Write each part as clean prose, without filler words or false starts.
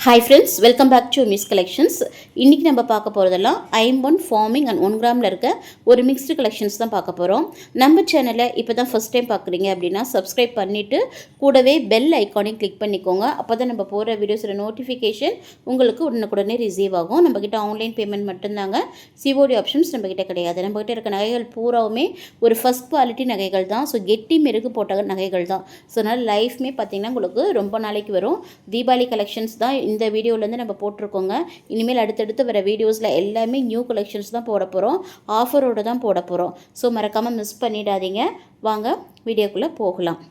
Hi friends, welcome back to Miss Collections. இன்றைக்கி நம்ம பார்க்க போகிறதெல்லாம் ஐம்பொன் ஃபார்மிங் அண்ட் 1 கிராமில் இருக்க ஒரு மிக்ஸ்டு கலெக்ஷன்ஸ் தான் பார்க்க போகிறோம். நம்ம சேனலை இப்போ தான் ஃபஸ்ட் டைம் பார்க்குறீங்க அப்படின்னா சப்ஸ்கிரைப் பண்ணிவிட்டு கூடவே பெல் ஐக்கானையும் கிளிக் பண்ணிக்கோங்க. அப்போ தான் நம்ம போகிற வீடியோஸோட நோட்டிஃபிகேஷன் உங்களுக்கு உடனுக்குடனே ரிசீவ் ஆகும். நம்மக்கிட்ட ஆன்லைன் பேமெண்ட் மட்டும்தாங்க, சிஓடி ஆப்ஷன்ஸ் நம்மக்கிட்ட கிடையாது. நம்மக்கிட்ட இருக்க நகைகள் பூராவுமே ஒரு ஃபஸ்ட் குவாலிட்டி நகைகள் தான். ஸோ கெட்டி மெருகு போட்ட நகைகள் தான். ஸோ அதனால் லைஃப்மே பார்த்திங்கன்னா உங்களுக்கு ரொம்ப நாளைக்கு வரும். தீபாவளி கலெக்ஷன்ஸ் தான் இந்த வீடியோலேருந்து நம்ம போட்டிருக்கோங்க. இனிமேல் அடுத்தடுத்து வர வீடியோஸில் எல்லாமே நியூ கலெக்ஷன்ஸ் தான் போட போகிறோம், ஆஃபரோடு தான் போட போகிறோம். ஸோ மறக்காமல் மிஸ் பண்ணிடாதீங்க. வாங்க வீடியோக்குள்ளே போகலாம்.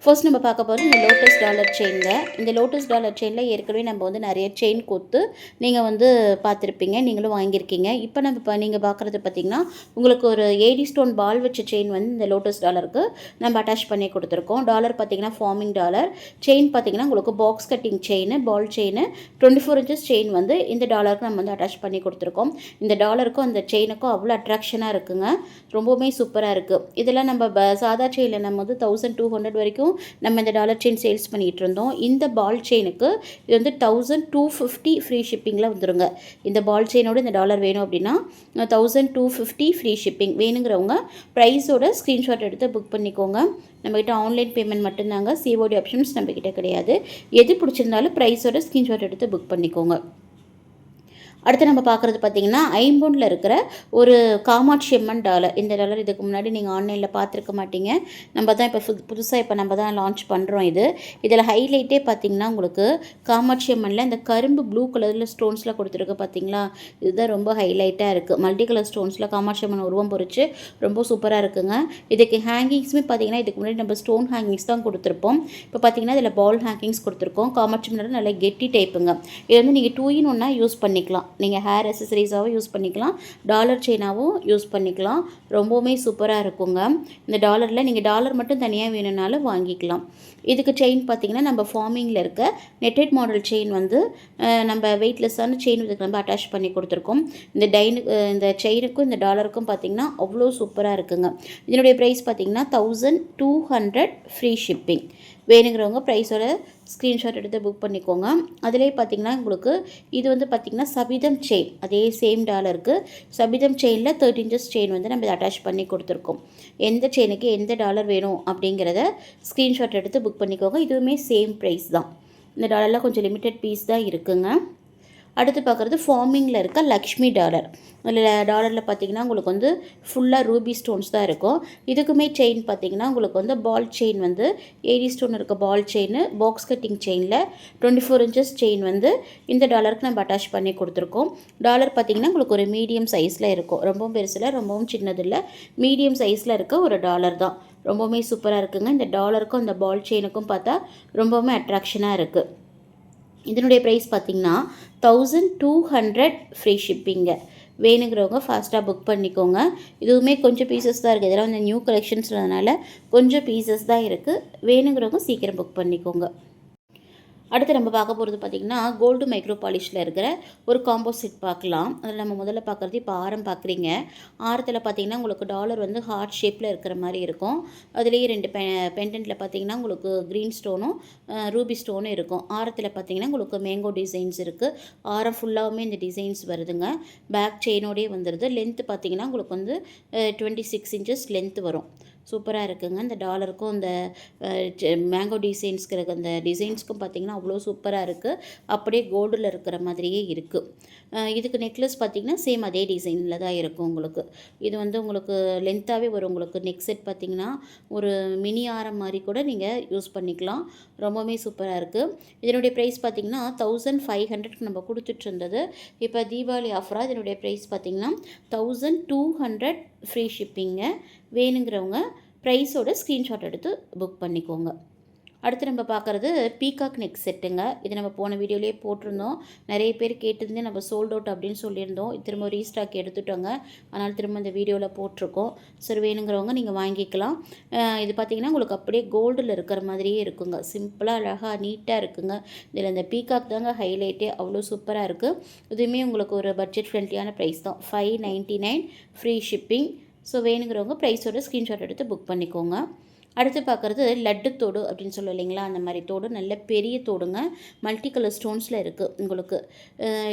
ஃபர்ஸ்ட் நம்ம பார்க்க போகிறது இந்த லோட்டஸ் டாலர் செயின்ங்க. இந்த லோட்டஸ் டாலர் செயினில் ஏற்கனவே நம்ம வந்து நிறைய செயின் கொத்து நீங்கள் வந்து பார்த்துருப்பீங்க, நீங்களும் வாங்கியிருக்கீங்க. இப்போ நீங்கள் பார்க்குறது பார்த்திங்கன்னா உங்களுக்கு ஒரு 80 ஸ்டோன் பால் வச்ச செயின் வந்து இந்த லோட்டஸ் டாலருக்கு நம்ம அட்டாச் பண்ணி கொடுத்துருக்கோம். டாலர் பார்த்திங்கன்னா ஃபார்மிங் டாலர். செயின் பார்த்திங்கன்னா உங்களுக்கு box cutting chain, ball chain 24 inches chain வந்து இந்த டாலருக்கு நம்ம வந்து அட்டாச் பண்ணி கொடுத்துருக்கோம். இந்த டாலருக்கும் அந்த செயினுக்கும் அவ்வளோ அட்ராக்ஷனாக இருக்குங்க, ரொம்பவுமே சூப்பராக இருக்குது. இதெல்லாம் நம்ம சாதா செயினில் நம்ம வந்து 1200 வரைக்கும் நம்ம இந்த டாலர் செயின் சேல்ஸ் பண்ணிகிட்டு இருந்தோம். இந்த பால் செயினுக்கு இது வந்து 1250 ஃப்ரீ ஷிப்பிங்கில் வந்துடுங்க. இந்த பால் செயினோட இந்த டாலர் வேணும் அப்படின்னா 1250 ஃப்ரீ ஷிப்பிங். வேணுங்கிறவங்க ப்ரைஸோட ஸ்க்ரீன்ஷாட் எடுத்து புக் பண்ணிக்கோங்க. நம்மக்கிட்ட ஆன்லைன் பேமெண்ட் மட்டும்தாங்க, சிஓடி ஆப்ஷன்ஸ் நம்மக்கிட்ட கிடையாது. எது பிடிச்சிருந்தாலும் ப்ரைஸோட ஸ்க்ரீன்ஷாட் எடுத்து புக் பண்ணிக்கோங்க. அடுத்து நம்ம பார்க்குறது பார்த்திங்கன்னா ஐம்பொனில் இருக்கிற ஒரு காமாட்சி அம்மன் டாலர். இந்த டாலர் இதுக்கு முன்னாடி நீங்கள் ஆன்லைனில் பார்த்துருக்க மாட்டீங்க. நம்ம தான் இப்போ புதுசாக இப்போ நம்ம தான் லான்ச் பண்ணுறோம். இதில் ஹைலைட்டே பார்த்திங்கன்னா உங்களுக்கு காமாட்சி அம்மனில் இந்த கரும்பு ப்ளூ கலரில் ஸ்டோன்ஸில் கொடுத்துருக்கு பார்த்திங்களா, இதுதான் ரொம்ப ஹைலைட்டாக இருக்குது. மல்டி கலர் ஸ்டோன்ஸில் காமாட்சி அம்மன் உருவம் பொறிச்சு ரொம்ப சூப்பராக இருக்குங்க. இதுக்கு ஹேங்கிங்ஸுமே பார்த்திங்கன்னா இதுக்கு முன்னாடி நம்ம ஸ்டோன் ஹேங்கிங்ஸ் தான் கொடுத்துருப்போம். இப்போ பார்த்திங்கன்னா இதில் பால் ஹேங்கிங்ஸ் கொடுத்துருக்கோம். காமாட்சி அம்மனோட நல்ல கெட்டி டைப்புங்க. இது வந்து நீங்கள் 2 in 1 யூஸ் பண்ணிக்கலாம். நீங்கள் ஹேர் அசசரிஸாகவும் யூஸ் பண்ணிக்கலாம், டாலர் செயினாகவும் யூஸ் பண்ணிக்கலாம். ரொம்பவுமே சூப்பராக இருக்குங்க. இந்த டாலரில் நீங்கள் டாலர் மட்டும் தனியாக வேணும்னாலும் வாங்கிக்கலாம். இதுக்கு செயின் பார்த்திங்கன்னா நம்ம ஃபார்மிங்கில் இருக்க நெட்டட் மாடல் செயின் வந்து நம்ம வெயிட்லெஸ்ஸான செயின் இதுக்கு நம்ம அட்டாச் பண்ணி கொடுத்துருக்கோம். இந்த செயினுக்கும் இந்த டாலருக்கும் பார்த்திங்கன்னா அவ்வளோ சூப்பராக இருக்குங்க. இதனுடைய ப்ரைஸ் பார்த்திங்கன்னா 1200 ஃப்ரீ ஷிப்பிங். வேணுங்கிறவங்க ப்ரைஸோட ஸ்க்ரீன்ஷாட் எடுத்து புக் பண்ணிக்கோங்க. அதிலே பார்த்திங்கன்னா உங்களுக்கு இது வந்து பார்த்திங்கன்னா சபிதம் செயின், அதே சேம் டாலருக்கு சபிதம் செயினில் 13 இன்ச்சஸ் செயின் வந்து நம்ம அட்டாச் பண்ணி கொடுத்துருக்கோம். எந்த செயினுக்கு எந்த டாலர் வேணும் அப்படிங்கிறத ஸ்க்ரீன்ஷாட் எடுத்து புக் பண்ணிக்கோங்க. இதுவுமே சேம் ப்ரைஸ் தான். இந்த டாலரில் கொஞ்சம் லிமிட்டட் பீஸ் தான் இருக்குங்க. அடுத்து பார்க்குறது ஃபார்மிங்கில் இருக்க லக்ஷ்மி டாலர். அதில் டாலரில் பார்த்திங்கன்னா உங்களுக்கு வந்து ஃபுல்லாக ரூபி ஸ்டோன்ஸ் தான் இருக்கும். இதுக்குமே செயின் பார்த்திங்கன்னா உங்களுக்கு வந்து பால் செயின் வந்து 80 ஸ்டோன் இருக்க பால் செயின், பாக்ஸ் கட்டிங் செயினில் 24 இன்ச்சஸ் செயின் வந்து இந்த டாலருக்கு நம்ம அட்டாச் பண்ணி கொடுத்துருக்கோம். டாலர் பார்த்திங்கன்னா உங்களுக்கு ஒரு மீடியம் சைஸில் இருக்கும், ரொம்பவும் பெருசில் ரொம்பவும் சின்னதில்லை, மீடியம் சைஸில் இருக்க ஒரு டாலர் தான். ரொம்பவுமே சூப்பராக இருக்குங்க. இந்த டாலருக்கும் இந்த பால் செயினுக்கும் பார்த்தா ரொம்பவுமே அட்ராக்ஷனாக இருக்குது. இதனுடைய ப்ரைஸ் பார்த்திங்கன்னா 1200 ஃப்ரீ ஷிப்பிங்க. வேணுங்கிறவங்க ஃபாஸ்ட்டாக புக் பண்ணிக்கோங்க. இதுவுமே கொஞ்சம் பீசஸ் தான் இருக்குது. இதெல்லாம் வந்து நியூ கலெக்ஷன்ஸ்ன்றதுனால கொஞ்சம் பீசஸ் தான் இருக்குது. வேணுங்கிறவங்க சீக்கிரம் புக் பண்ணிக்கோங்க. அடுத்து நம்ம பார்க்க போகிறது பார்த்திங்கன்னா கோல்டு மைக்ரோ பாலிஷில் இருக்கிற ஒரு காம்போ செட் பார்க்கலாம். அதில் நம்ம முதல்ல பார்க்குறது இப்போ ஆரம் பார்க்குறீங்க. ஆரத்தில் பார்த்திங்கன்னா உங்களுக்கு டாலர் வந்து ஹார்ட் ஷேப்பில் இருக்கிற மாதிரி இருக்கும். அதுலேயே 2 பெண்டன்ட்டில் பார்த்திங்கன்னா உங்களுக்கு க்ரீன் ஸ்டோனும் ரூபி ஸ்டோனும் இருக்கும். ஆரத்தில் பார்த்திங்கன்னா உங்களுக்கு மேங்கோ டிசைன்ஸ் இருக்குது. ஆரம் ஃபுல்லாகவுமே இந்த டிசைன்ஸ் வருதுங்க. பேக் செயினோடே வந்துடுது. லென்த்து பார்த்திங்கன்னா உங்களுக்கு வந்து 26 இன்ச்சஸ் லென்த்து வரும். சூப்பராக இருக்குங்க. இந்த டாலருக்கும் இந்த மேங்கோ டிசைன்ஸ்க்கு அந்த டிசைன்ஸ்க்கும் பார்த்திங்கன்னா அவ்வளோ சூப்பராக இருக்குது. அப்படியே கோல்டில் இருக்கிற மாதிரியே இருக்குது. இதுக்கு நெக்லஸ் பார்த்திங்கன்னா சேம் அதே டிசைனில் தான் இருக்கும். உங்களுக்கு இது வந்து உங்களுக்கு லென்த்தாகவே வரும். உங்களுக்கு நெக் செட் பார்த்திங்கன்னா ஒரு மினி ஆரம் மாதிரி கூட நீங்கள் யூஸ் பண்ணிக்கலாம். ரொம்பவுமே சூப்பராக இருக்குது. இதனுடைய ப்ரைஸ் பார்த்திங்கன்னா 1500 நம்ம கொடுத்துட்டு இருந்தது. இப்போ தீபாவளி ஆஃபராக இதனுடைய ப்ரைஸ் பார்த்திங்கன்னா 1200 ஃப்ரீ ஷிப்பிங்க. வேணுங்கிறவங்க ப்ரைஸோட ஸ்க்ரீன்ஷாட் எடுத்து புக் பண்ணிக்கோங்க. அடுத்து நம்ம பார்க்குறது பீகாக் நெக் செட்டுங்க. இது நம்ம போன வீடியோலேயே போட்டிருந்தோம். நிறைய பேர் கேட்டிருந்தே நம்ம சோல்ட் அவுட் அப்படின்னு சொல்லியிருந்தோம். திரும்ப ரீஸ்டாக் எடுத்துட்டோங்க, அதனால் திரும்ப இந்த வீடியோவில் போட்டிருக்கோம். சரி, வேணுங்கிறவங்க நீங்கள் வாங்கிக்கலாம். இது பார்த்திங்கன்னா உங்களுக்கு அப்படியே கோல்டில் இருக்கிற மாதிரியே இருக்குங்க. சிம்பிளாக அழகாக நீட்டாக இருக்குங்க. இதில் இந்த பீகாக் தாங்க ஹைலைட்டே, அவ்வளோ சூப்பராக இருக்குது. இதுவுமே உங்களுக்கு ஒரு பட்ஜெட் ஃப்ரெண்ட்லியான ப்ரைஸ் தான், 599 ஃப்ரீ ஷிப்பிங். ஸோ வேணுங்கிறவங்க ப்ரைஸோட ஸ்க்ரீன்ஷாட் எடுத்து புக் பண்ணிக்கோங்க. அடுத்து பார்க்குறது லட்டு தோடு அப்படின்னு சொல்லுவோம் இல்லைங்களா, அந்த மாதிரி தோடு நல்ல பெரிய தோடுங்க. மல்டி கலர் ஸ்டோன்ஸில் இருக்குது உங்களுக்கு.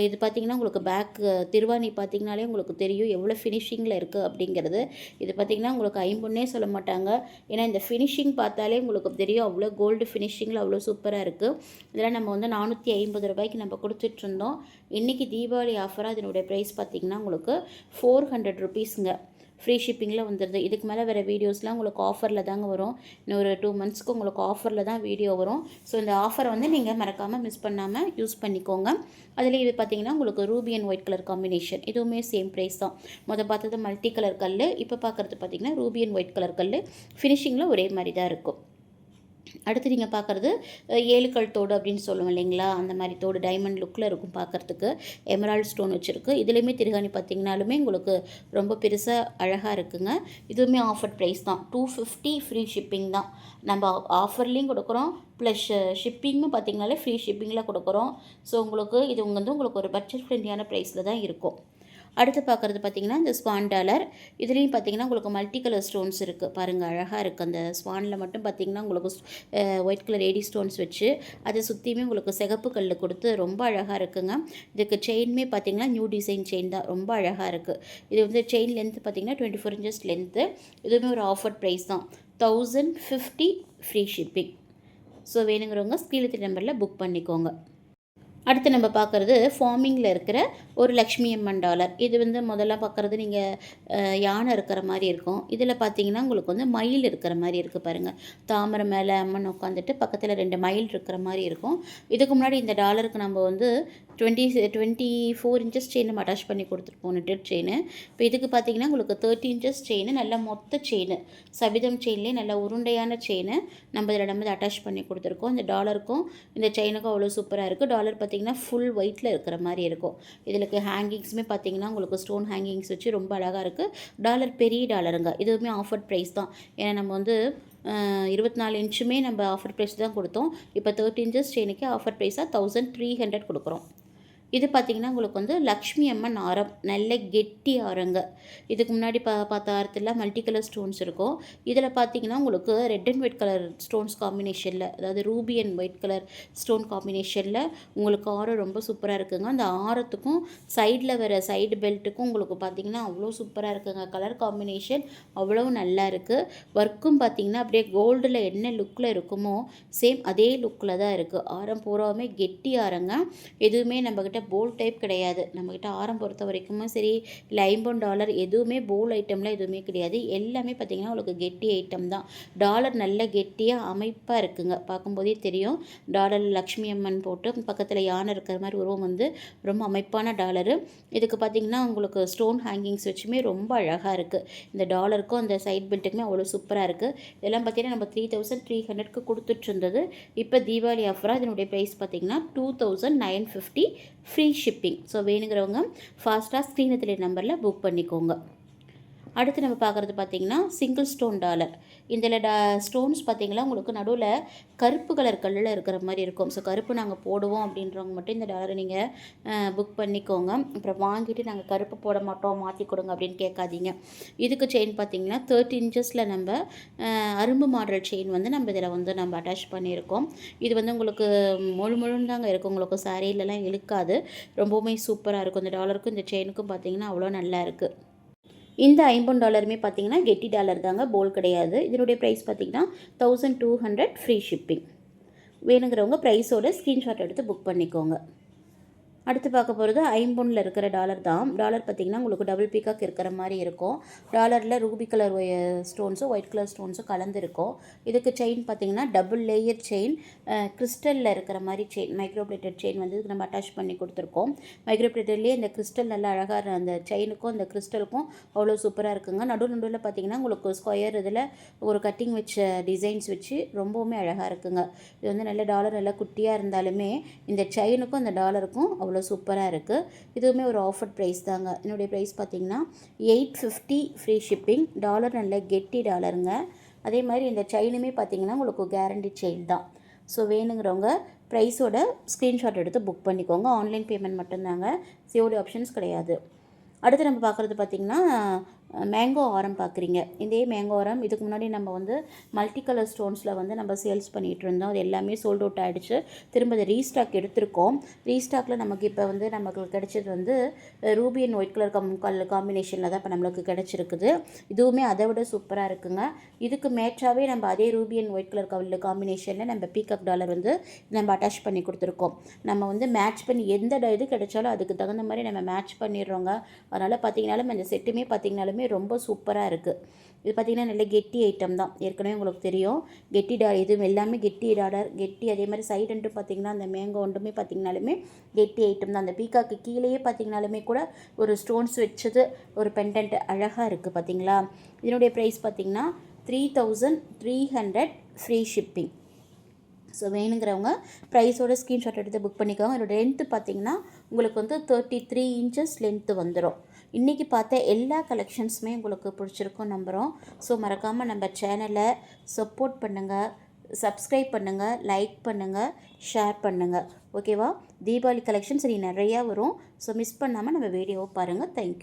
இது பார்த்திங்கன்னா உங்களுக்கு பேக் திருவாணி பார்த்திங்கனாலே உங்களுக்கு தெரியும் எவ்வளோ ஃபினிஷிங்கில் இருக்குது அப்படிங்கிறது. இது பார்த்திங்கன்னா உங்களுக்கு ஐம்பொன்னே சொல்ல மாட்டாங்க. ஏன்னா இந்த ஃபினிஷிங் பார்த்தாலே உங்களுக்கு தெரியும் அவ்வளோ கோல்டு ஃபினிஷிங்கில் அவ்வளோ சூப்பராக இருக்குது. இதெல்லாம் நம்ம வந்து 450 ரூபாய்க்கு நம்ம கொடுத்துட்ருந்தோம். இன்றைக்கி தீபாவளி ஆஃபராக இதனுடைய ப்ரைஸ் பார்த்திங்கன்னா உங்களுக்கு 400 ருபீஸுங்க. ஃப்ரீ ஷிப்பிங்கில் வந்துடுது. இதுக்கு மேலே வேறு வீடியோஸ்லாம் உங்களுக்கு ஆஃபரில் தாங்க வரும். இன்னும் ஒரு 2 மந்த்ஸ்க்கு உங்களுக்கு ஆஃபரில் தான் வீடியோ வரும். ஸோ இந்த ஆஃபரை வந்து நீங்கள் மறக்காமல் மிஸ் பண்ணாமல் யூஸ் பண்ணிக்கோங்க. அதில் இது பார்த்திங்கன்னா உங்களுக்கு Ruby and white colour combination, இதுவுமே சேம் ப்ரைஸ் தான். பார்த்தது மல்டி கலர் கல், இப்போ பார்க்குறது பார்த்திங்கன்னா ரூபி அண்ட் ஒயிட் கலர் கல். ஃபினிஷிங்கில் ஒரே மாதிரி தான் இருக்கும். அடுத்து நீங்கள் பார்க்குறது 7 கல் தோடு அப்படின்னு சொல்லுவோம் இல்லைங்களா, அந்த மாதிரி தோடு டைமண்ட் லுக்கில் இருக்கும் பார்க்குறதுக்கு. எமரால்ட் ஸ்டோன் வச்சுருக்கு. இதுலேயுமே திருகாணி பார்த்திங்கனாலுமே உங்களுக்கு ரொம்ப பெருசாக அழகாக இருக்குங்க. இதுவுமே ஆஃபர் ப்ரைஸ் தான். 250 ஃப்ரீ ஷிப்பிங் தான். நம்ம ஆஃபர்லேயும் கொடுக்குறோம், ப்ளஸ் ஷிப்பிங்கும் பார்த்திங்கனாலே ஃப்ரீ ஷிப்பிங்கில் கொடுக்குறோம். ஸோ உங்களுக்கு இது வந்து உங்களுக்கு ஒரு பட்ஜெட் ஃப்ரெண்ட்லியான ப்ரைஸில் தான் இருக்கும். அடுத்து பார்க்குறது பார்த்திங்கன்னா இந்த ஸ்வான் டாலர். இதுலேயும் பார்த்திங்கன்னா உங்களுக்கு மல்டி கலர் ஸ்டோன்ஸ் இருக்குது பாருங்கள், அழகாக இருக்குது. அந்த ஸ்வானில் மட்டும் பார்த்திங்கன்னா உங்களுக்கு ஒயிட் கலர் ஏடி ஸ்டோன்ஸ் வச்சு அதை சுற்றியுமே உங்களுக்கு சிகப்பு கல் கொடுத்து ரொம்ப அழகாக இருக்குங்க. இதுக்கு செயினுமே பார்த்திங்கன்னா நியூ டிசைன் செயின் தான், ரொம்ப அழகாக இருக்குது. இது வந்து செயின் லென்த்து பார்த்திங்கன்னா 24 inches லென்த்து. இதுவுமே ஒரு ஆஃபர் ப்ரைஸ் தான். 1050 ஃப்ரீ ஷிப்பிங். ஸோ வேணுங்கிறவங்க ஸ்க்ரீனில் நம்பரில் புக் பண்ணிக்கோங்க. அடுத்து நம்ம பார்க்குறது ஃபார்மிங்கில் இருக்கிற ஒரு லக்ஷ்மி அம்மன் டாலர். இது வந்து முதல்ல பார்க்குறது நீங்கள் யானை இருக்கிற மாதிரி இருக்கும். இதில் பார்த்தீங்கன்னா உங்களுக்கு வந்து மயில் இருக்கிற மாதிரி இருக்குது பாருங்கள். தாமரை மேலே அம்மன் உட்காந்துட்டு பக்கத்தில் 2 மயில் இருக்கிற மாதிரி இருக்கும். இதுக்கு முன்னாடி இந்த டாலருக்கு நம்ம வந்து 24 inches செயின் நம்ம அட்டாச் பண்ணி கொடுத்துருப்போம், நெட்டட் செயின். இப்போ இதுக்கு பார்த்தீங்கன்னா உங்களுக்கு 30 inches செயின், நல்ல மொத்த செயின், சபிதம் செயின்லேயே நல்ல உருண்டையான செயின் நம்ம இதில் அட்டாச் பண்ணி கொடுத்துருக்கோம். இந்த டாலருக்கும் இந்த செயினுக்கும் அவ்வளோ சூப்பராக இருக்குது. டாலர் பார்த்திங்கன்னா ஃபுல் ஒயிட்டில் இருக்கிற மாதிரி இருக்கும். இதுக்கு ஹேங்கிங்ஸுமே பார்த்திங்கன்னா உங்களுக்கு ஸ்டோன் ஹேங்கிங்ஸ் வச்சு ரொம்ப அழகாக இருக்குது. டாலர் பெரிய டாலருங்க. இதுவுமே ஆஃபர் ப்ரைஸ் தான். ஏன்னா நம்ம வந்து 24 inchuமே நம்ம ஆஃபர் ப்ரைஸ் தான் கொடுத்தோம். இப்போ 30 inches செயினுக்கு ஆஃபர் ப்ரைஸாக 1300 கொடுக்குறோம். இது பார்த்திங்கன்னா உங்களுக்கு வந்து லக்ஷ்மி அம்மன் ஆரம், நல்ல கெட்டி ஆரங்க. இதுக்கு முன்னாடி பார்த்த ஆரத்தில் மல்டி கலர் ஸ்டோன்ஸ் இருக்கும். இதில் பார்த்திங்கன்னா உங்களுக்கு red and white colour stones காம்பினேஷனில், அதாவது Ruby and white colour stone காம்பினேஷனில் உங்களுக்கு ஆரம் ரொம்ப சூப்பராக இருக்குங்க. அந்த ஆரத்துக்கும் சைடில் வர சைடு பெல்ட்டுக்கும் உங்களுக்கு பார்த்திங்கன்னா அவ்வளோ சூப்பராக இருக்குங்க. கலர் காம்பினேஷன் அவ்வளோ நல்லா இருக்குது. ஒர்க்கும் பார்த்திங்கன்னா அப்படியே கோல்டில் என்ன லுக்கில் இருக்குமோ சேம் அதே லுக்கில் தான் இருக்குது. ஆரம் பூராவுமே கெட்டி ஆரங்க. எதுவுமே நம்மக்கிட்ட போல் டைப் கிடையாது. நம்மக்கிட்ட ஆரம் பொறுத்த வரைக்குமே சரி, இல்லை $50 எதுவுமே போல் ஐட்டமில் எதுவுமே கிடையாது. எல்லாமே பார்த்திங்கன்னா உங்களுக்கு கெட்டி ஐட்டம் தான். டாலர் நல்ல கெட்டியாக அமைப்பாக இருக்குங்க. பார்க்கும்போதே தெரியும். டாலர் லக்ஷ்மி அம்மன் போட்டு பக்கத்தில் யானை இருக்கிற மாதிரி உருவம் வந்து ரொம்ப அமைப்பான டாலரு. இதுக்கு பார்த்திங்கன்னா உங்களுக்கு ஸ்டோன் ஹேங்கிங்ஸ் வச்சுமே ரொம்ப அழகாக இருக்குது. இந்த டாலருக்கும் அந்த சைட் பெல்ட்டுக்குமே அவ்வளோ சூப்பராக இருக்குது. இதெல்லாம் பார்த்திங்கன்னா நம்ம 3300க்கு கொடுத்துட்ருந்தது. இப்போ தீபாவளி ஆஃபராக இதனுடைய ப்ரைஸ் பார்த்திங்கன்னா 2950 ஃப்ரீ ஷிப்பிங். ஸோ வேணுங்கிறவங்க ஃபாஸ்ட்டாக ஸ்க்ரீனில் தெரிய நம்பரில் புக் பண்ணிக்கோங்க. அடுத்து நம்ம பார்க்குறது பார்த்திங்கன்னா சிங்கிள் ஸ்டோன் டாலர். இதில் ஸ்டோன்ஸ் பார்த்திங்கன்னா உங்களுக்கு நடுவில் கருப்பு கலர் கல்லில் இருக்கிற மாதிரி இருக்கும். ஸோ கருப்பு நாங்கள் போடுவோம் அப்படின்றவங்க மட்டும் இந்த டாலரை நீங்கள் புக் பண்ணிக்கோங்க. அப்புறம் வாங்கிட்டு நாங்கள் கருப்பு போட மாட்டோம், மாற்றி கொடுங்க அப்படின்னு கேட்காதீங்க. இதுக்கு செயின் பார்த்திங்கன்னா 30 inchஸில் நம்ம அரும்பு மாடல் செயின் வந்து நம்ம இதில் வந்து நம்ம அட்டாச் பண்ணியிருக்கோம். இது வந்து உங்களுக்கு முழுன்னு தாங்க இருக்கும். உங்களுக்கு சாரியிலலாம் இழுக்காது. ரொம்பவுமே சூப்பராக இருக்கும். இந்த டாலருக்கும் இந்த செயினுக்கும் பார்த்திங்கன்னா அவ்வளோ நல்லா இருக்குது. இந்த $50 பார்த்திங்கன்னா கெட்டி டாலர் தாங்க, போல் கிடையாது. இதனுடைய ப்ரைஸ் பார்த்திங்கன்னா 1200 ஃப்ரீ ஷிப்பிங். வேணுங்கிறவங்க ப்ரைஸோட ஸ்க்ரீன்ஷாட் எடுத்து புக் பண்ணிக்கோங்க. அடுத்து பார்க்க போகிறது ஐம்பொன்னில் இருக்கிற டாலர் தான். டாலர் பார்த்திங்கன்னா உங்களுக்கு டபுள் பீகாக் இருக்கிற மாதிரி இருக்கும். டாலரில் ரூபி கலர் ஸ்டோன்ஸும் ஒயிட் கலர் ஸ்டோன்ஸும் கலந்துருக்கும். இதுக்கு செயின் பார்த்திங்கன்னா டபுள் லேயர் செயின், கிறிஸ்டலில் இருக்கிற மாதிரி செயின், மைக்ரோப்ளேட்டட் செயின் வந்து இதுக்கு நம்ம அட்டாச் பண்ணி கொடுத்துருக்கோம். மைக்ரோப்ளேட்டட்லேயே இந்த கிறிஸ்டல் நல்லா அழகாக அந்த செயினுக்கும் அந்த கிறிஸ்டலுக்கும் அவ்வளோ சூப்பராக இருக்குங்க. நடுவில் பார்த்திங்கன்னா உங்களுக்கு ஸ்கொயர் இதில் ஒரு கட்டிங் வச்ச டிசைன்ஸ் வச்சு ரொம்பவுமே அழகாக இருக்குங்க. இது வந்து நல்ல டாலர் நல்லா குட்டியாக இருந்தாலுமே இந்த செயினுக்கும் அந்த டாலருக்கும் அவ்வளோ சூப்பராக இருக்குது. இதுவுமே ஒரு ஆஃபர் ப்ரைஸ் தாங்க. என்னுடைய ப்ரைஸ் பார்த்திங்கன்னா 850 ஃப்ரீ ஷிப்பிங். டாலர் நல்ல கெட்டி டாலருங்க. அதே மாதிரி இந்த செயினுமே பார்த்திங்கன்னா உங்களுக்கு கேரண்டி செயின் தான். ஸோ வேணுங்கிறவங்க ப்ரைஸோட ஸ்க்ரீன்ஷாட் எடுத்து புக் பண்ணிக்கோங்க. ஆன்லைன் பேமெண்ட் மட்டும்தாங்க, சிஓடி ஆப்ஷன்ஸ் கிடையாது. அடுத்து நம்ம பார்க்குறது பார்த்திங்கன்னா மேங்கோ ஆரம் பார்க்குறீங்க. இதே மேங்கோ ஆரம் இதுக்கு முன்னாடி நம்ம வந்து மல்டி கலர் ஸ்டோன்ஸில் வந்து நம்ம சேல்ஸ் பண்ணிகிட்டு இருந்தோம். அது எல்லாமே சோல்ட் அவுட் ஆகிடுச்சு. திரும்ப அதை ரீஸ்டாக் எடுத்திருக்கோம். ரீஸ்டாக்கில் நமக்கு இப்போ வந்து நமக்கு கிடைச்சது வந்து ரூபி அண்ட் ஒயிட் கலர் காம்பினேஷனில் தான் இப்போ நம்மளுக்கு கிடச்சிருக்குது. இதுவுமே அதை விட சூப்பராக இருக்குங்க. இதுக்கு மேட்சாகவே நம்ம அதே ரூபி அண்ட் ஒயிட் கலர் காம்பினேஷனில் நம்ம பீகாக் டாலர் வந்து நம்ம அட்டாச் பண்ணி கொடுத்துருக்கோம். நம்ம வந்து மேட்ச் பண்ணி எந்த இது கிடைச்சாலும் அதுக்கு தகுந்த மாதிரி நம்ம மேட்ச் பண்ணிடுறோங்க. அதனால் பார்த்திங்கனாலும் இந்த செட்டுமே பார்த்திங்கனாலுமே ரொம்ப சூப்பராக இருக்குது. இது பார்த்திங்கன்னா நல்ல கெட்டி ஐட்டம் தான். ஏற்கனவே உங்களுக்கு தெரியும் கெட்டி இது எல்லாமே கெட்டி டாலர் கெட்டி. அதே மாதிரி சைடுன்ட்டு பார்த்திங்கன்னா அந்த மேங்கோ ஒன்றுமே பார்த்திங்கனாலுமே கெட்டி ஐட்டம் தான். அந்த பீக்காக்கு கீழேயே பார்த்திங்கனாலுமே கூட ஒரு ஸ்டோன்ஸ் வச்சது ஒரு பெண்டன்ட் அழகாக இருக்குது பார்த்திங்களா. இதனுடைய ப்ரைஸ் பார்த்திங்கன்னா 3300 ஃப்ரீ ஷிப்பிங். ஸோ வேணுங்கிறவங்க ப்ரைஸோட ஸ்க்ரீன்ஷாட் எடுத்து புக் பண்ணிக்கோங்க. என்னோடய லென்த்து பார்த்திங்கன்னா உங்களுக்கு வந்து 33 இன்ச்சஸ் லென்த்து வந்துடும். இன்றைக்கி பார்த்த எல்லா கலெக்ஷன்ஸுமே உங்களுக்கு பிடிச்சிருக்கும் நம்புகிறோம். ஸோ மறக்காமல் நம்ம சேனலை சப்போர்ட் பண்ணுங்கள், சப்ஸ்கிரைப் பண்ணுங்கள், லைக் பண்ணுங்கள், ஷேர் பண்ணுங்கள். ஓகேவா? தீபாவளி கலெக்ஷன்ஸ் இனி நிறையா வரும். ஸோ மிஸ் பண்ணாமல் நம்ம வீடியோவை பாருங்கள். தேங்க்யூ.